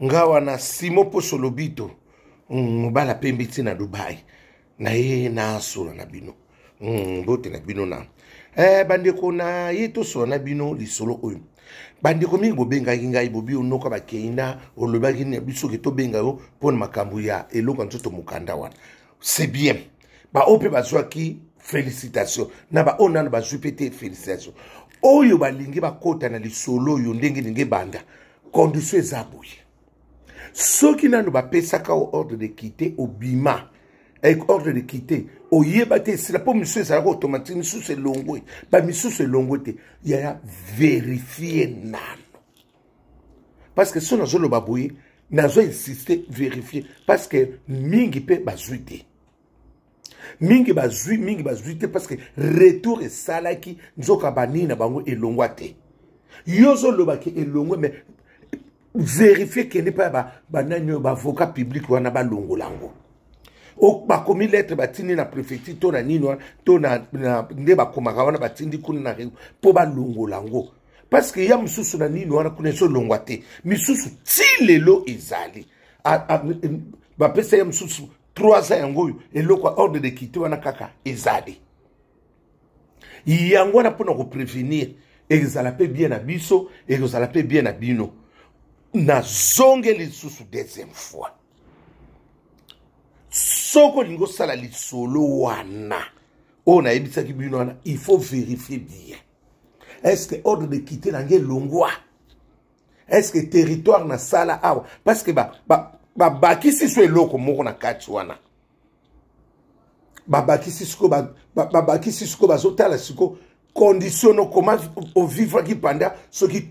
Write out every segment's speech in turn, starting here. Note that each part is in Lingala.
ngawa na simo poso lobito bala pembe na Dubai na ye na sura na bino bote na bino na bandeko na ye to so na bino lisolo oyo bandeko mingi bobenga ngai bobi onoka bakeina olobaki ne biso ke to benga yo pona makambo ya eloko nzoto mukanda wana c'est bien ba ope bazwaki félicitations na ba onana bazwi pete félicitations oyo balingi bakota na lisolo oyo ndenge ndenge banda condition ezabuye soki nano bapesaka ordre de quitter obima avec ordre de quitter oyeba te sila po misu ezalaka automatique misusu elongwe ba misusu elongwe te ya vérifier nano parce que so nazoloba boye nazo insister vérifier parce que mingi pe bazwi te mingi bazwi te parce que retour esalaki nzoka banini na bango elongwa te yozo lobaki elongwe mais vérifier que n'est pas banani ba avocat public wana ba longo lango o ba komi lettre batini na préfecture to na nino to na nde ba komaka wana batindi kuna na po ba longo lango parce que ya mususu na nino wana kuna so longwa te misusu ti lelo ezali ba pesa ya mususu 3 ans yango eloko ordre de quitter wana kaka ezali yango na pona ko prévenir ezala pe bien na biso ezala pe bien na bino na zonge lisusu deuxième fois soko lingo sala lisolo wana on a ebisaki bino wana il faut vérifier bien est-ce que ordre de quitter nange longwa est-ce que territoire na sala awa parce que bakisi so eloko moko na kati wana bakisi siko bazotala siko condition comment au vivre qui pendant ce qui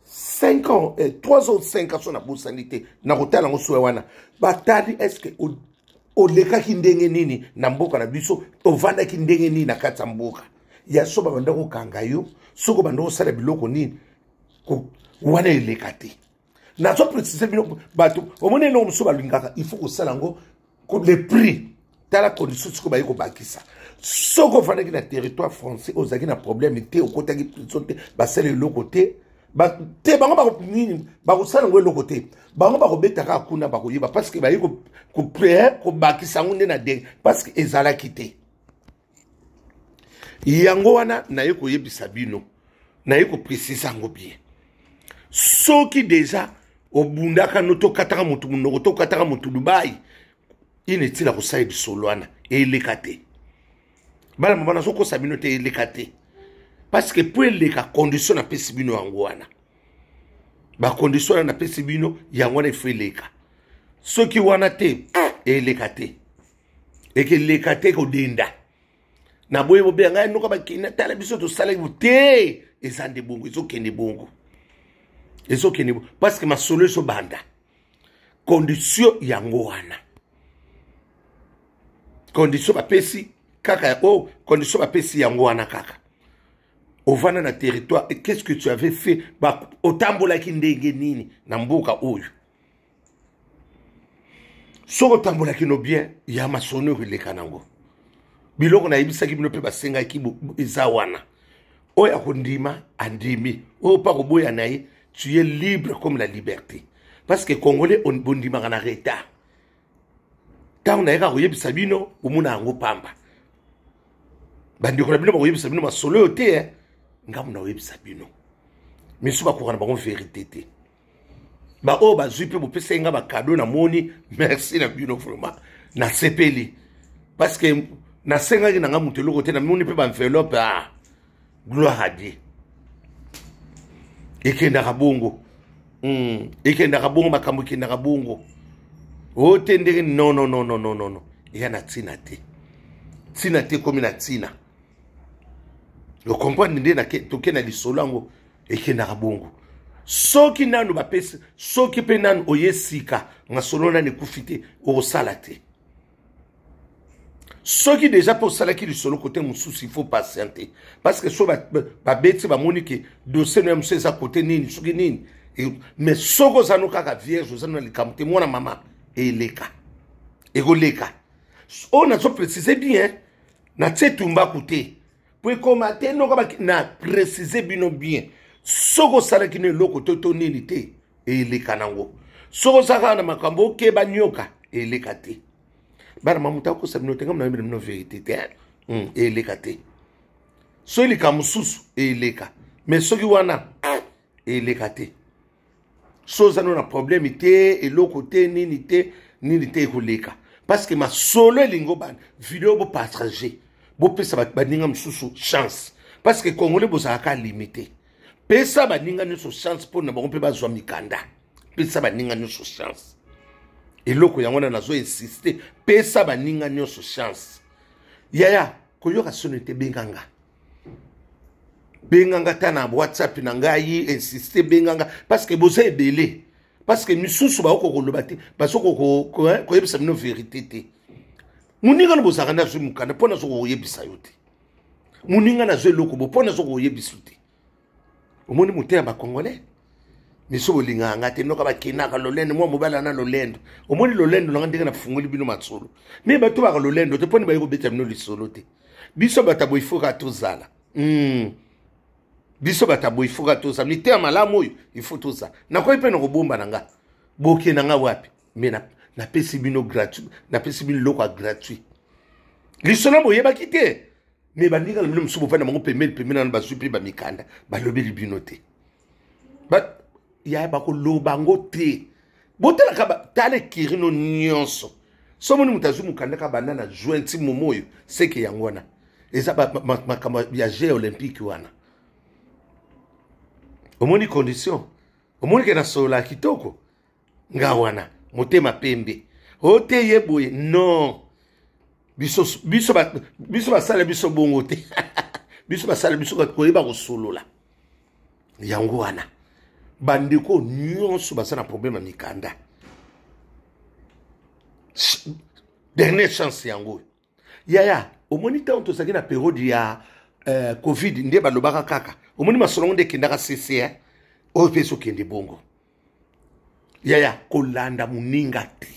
5 ans, 3 ou 5 ans sur la bourse sanité, na hôtel en Osuwana. Batali est-ce que au leka kindenge nini na mboka na biso, au vanda kindenge nini na katamboka. Ya soba bandako kangayo, soko bandako sala biloko nini, wana elekate. Na so préciser bino bato, au mone no msoba lingaka, il faut que ça lango le prix tala condition siko ba yiko bakisa. Soko vanda ki na territoire français, ozaki na problème té au côté ki prison té, ba sala le côté te bango ba nini ba ko sala ngwe lokote bango ba ko betaka kuna ba ko yeba parce que ba yiko ko prêt ko bakisa ngunde na de parce que ezala kité yango wana na yiko yebisa bino na yiko préciser ngo bien soki déjà obundaka noto kataka mutu munoko to kataka mutu Dubai inetila ko saidi solwana elekate bala mabana soko sabino te elekate parce que pour les conditions na pesibino angwana ba condition na pesibino yangwana ifeleka ceux qui wana te elekate et que lekate ko denda na boye bo benga no ka bakina tala biso to sala te ezande bongo ezokende bongo parce que ma solution banda condition yangwana condition ba pesi kaka condition ba pesi yangwana kaka au vana na territoire et qu'est-ce que tu avais fait ba otambola ki ndenge nini na mboka oyo soko tambola ki no bien ya masono le kanango biloko na ibisa ki bino pe basenga ki izawana oya kondima andimi o pa ko boya naye tu es libre comme la liberté parce que congolais on bondima kana retard tant na ka yebisa bino omuna ngo pamba bandi ko bino ba yebisa bino masolo te ngamu na webisa bino misu bakokana bango vérité te ba o bazwi pe bopesa nga ba cadeau na moni merci na bino vraiment na sepeli parce que na senga ki na ngamu te loko te na moni pe ba enveloppe gloire à Dieu ekenda kabongo ekenda kabongo makambo ekenda kabongo o tendeke non yana tina te comme na tina. Vous comprenez que na lisolango ekenda kabongo soki nanu bapesa soki pe nanu oyesika ngasolona ne kufite o salate soki déjà pour salaki lisolo côté mususu il faut patienter parce que so ba beti ba monike dossier no mse za côté nini soki nini mais soko zanu kaka vierge zanu likamte mwana mama eleka egoleka on a so préciser bien na tsetumba côté pour commenter non na préciser bino bien soko sala ki ne loko toto nini te et les kanango soko saka na makambo okeba nyoka eleka te bana mamuta ko sabino tenga na mino vérité te eleka te so eleka mususu eleka mais soki wana eleka te so zano na problème te eloko te nini te koleka parce que ma solo elingo ban vidéo bo partager bo pesa baninga mususu chance parce que congolais bozaka limité pesa baninga nyonso chance pour na bango pe bazwa mikanda pesa baninga nyonso chance eloko yango na nazo insister pesa baninga nyonso chance yaya koyoka sono te benganga tana WhatsApp na ngai insister benganga parce que boza ebele parce que misusu ba okoloba te basoko ko yebisa mino vérité te muninga no bozaka na zwi mukanda pona zo koyebisa yo te muninga na zwe loko bo pona zo koyebisa te omoni mutea ba congolais miso bolinga ngate noka ba kinaka lolendo mo mobala na lolendo omoni lolendo nga ndenge na fungoli bino matsolo me bato ba lolendo te poni ba yiko beta mino lisolo te biso batabo ifoka tozala biso batabo ifoka tozala ni te malamu oyo ifo tozala nakoyi pe no bomba nanga boke nanga wapi me na pesi bino gratuit na pesi bino loko gratuit lisolo boyeba kite me bandinga le mso bofana mango pemel na bazwi pe ba mikanda ba lobeli bino te but ya ba ko lobango te botela ka tale kirino nyonso somo ni mutazu mukanda ka banana jointi momoyo seke yangwana eza makama ya jeux olympique wana omoni condition omoni ke na sola kitoko nga wana motema pembe ote yeboye non biso basala biso bongo te biso basala biso koyeba kosolola yango wana bandeko nyonso basana problème mikanda dernière chance yango yaya omoni tanto saki na période ya covid nde balobaka kaka omoni masolongo nde kendaka CCA o peso kende bongo yaya kolanda muninga te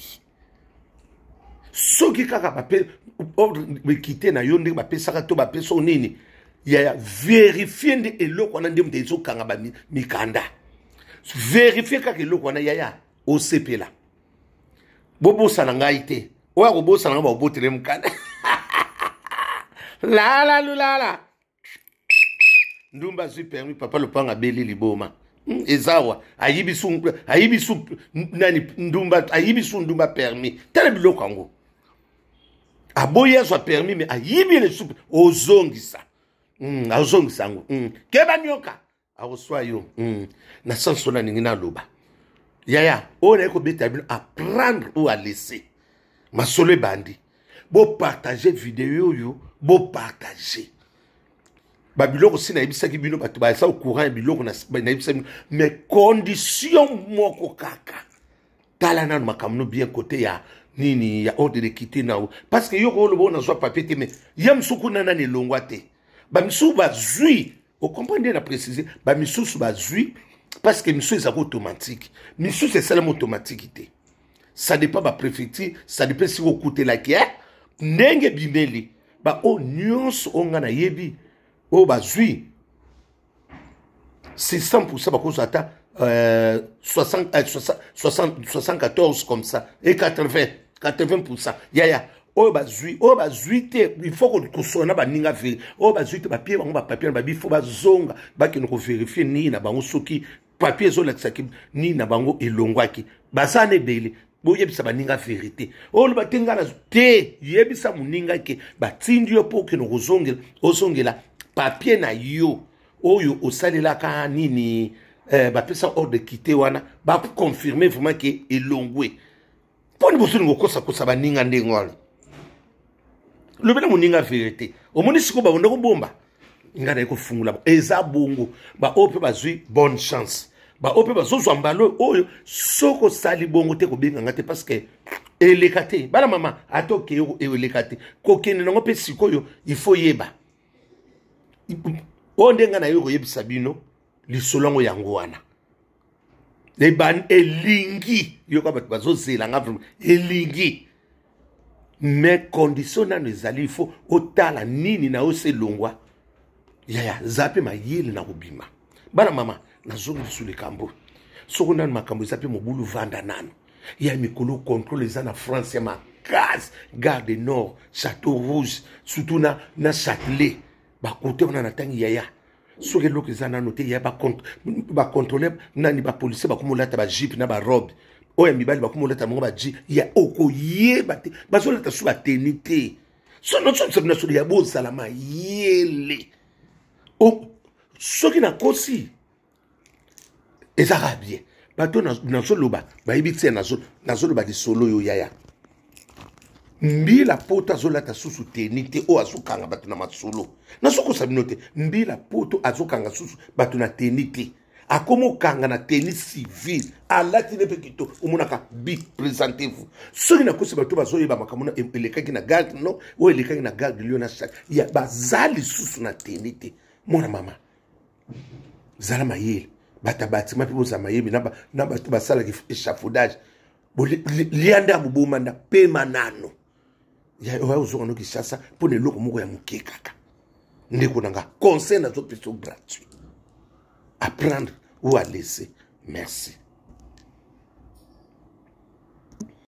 soki kaka bape bekite na yo ndenge bapesaka to bapeso nini yaya vérifier nde eloko wana nde mutu ezokanga ba mikanda vérifier kaka eloko wana yaya osepela bobosana ngai te oya kobosana nga baobotele mukanda lala lulala ndumba zwi permis papa lopanga beli liboma ezawa ayibisu nani ndumba ayibisu ndumba permis tele biloko yango aboya zwa permis me ayibi le soupe ozongisa azongisa ngo keba nyoka akoswa yo na sanso na ningi na loba yaya on a beta bino apprendre ou à laisser masolo bandi bo partager vidéo yo bo partager babiloko sina ibisa ki bino bato ba sa au courant biloko na ibisa mais condition moko kaka tala na makamno bien côté ya nini ya ordre de quitter na parce que yo ko lo bona zo papier te mais yam suku na ni longwa te ba misu ba zui o comprendre na préciser ba misu ba zui parce que misu c'est automatique misu c'est seulement automatique ça dépend ba préfecture ça dépend si vous coûtez la qui ndenge bimeli ba o nyonso onga na yebi o ba zui 600% ba cause ata 74 comme ça et 80%. Yaya, oh bazui te, il faut que sona ba ninga fe. Oh bazui te papier bango ba papier ba bifo ba zonga ba ki no vérifier ni na bango soki papier zo laksaki ni na bango elongwaki. Basane bele bo yebisa ba ninga vérité. Oh ba tenga na te yebisa muninga ke ba tindi yo po ke no kozongela osongela papier na yo oyo osalela ka nini ba pesa ordre de quitter wana ba confirmer vraiment que elongwe poni bosu ngokosa kosa ba ninga ndengwala lobela muninga vérité omoni siko ba ndeko bomba ngana iko fungula eza bongo ba ope bazwi bonne chance ba ope bazozwa mbalo oyo soko sali bongo te ko benga ngate parce que elekate bala mama atoke yo elekate kokene nango pe sikoyo il faut yeba ondenga na yo ko yebisa bino lisolongo yango wana le ban elingi yo ka bat bazozela nga vraiment elingi mais condition na ezali il faut otala nini na oselongwa yaya zape mayele na kubima bana mama na zongi sous le cambo soko nanu makambo eza pe mobulu vanda nanu ya mikolo contrôle eza na France ya makasi Gare du Nord Château Rouge surtout na Châtelet bakote wana na tangi yaya soki eloko eza nano te ya bacontrôle nani bapolisier bakomolata bajipe na barobe oyo ya mibali bakomolata bango baji ya okoyeba te bazolata so bateni te sonosona solo ya bozala mayele soki nakosi ezaka bien bato nazoloba bayebi te nazoloba lisolo oyo yaya mbila poto azolata susu teni te oyo azokanga bato na masolo nazokosa bino te mbila poto azokanga susu bato na teni te akomokanga na teni civile alati ne mpe kito omonaka bi présentez-vous soki nakosi bato bazoyeba makambo elekaki na Gare du Nord oyo elekaki na Gare du Lion na chaque ya baza lisusu na teni te mwana mama zala mayele bata batima mpe bozala mayebe na bato basalaki échafaudage lianda ya moboma na pema nano oya ozonga no Kinshasa mpo na eloko moko ya moke kaka ndeko nanga conseil nazopesa gratuit apprendre ou à laisser merci.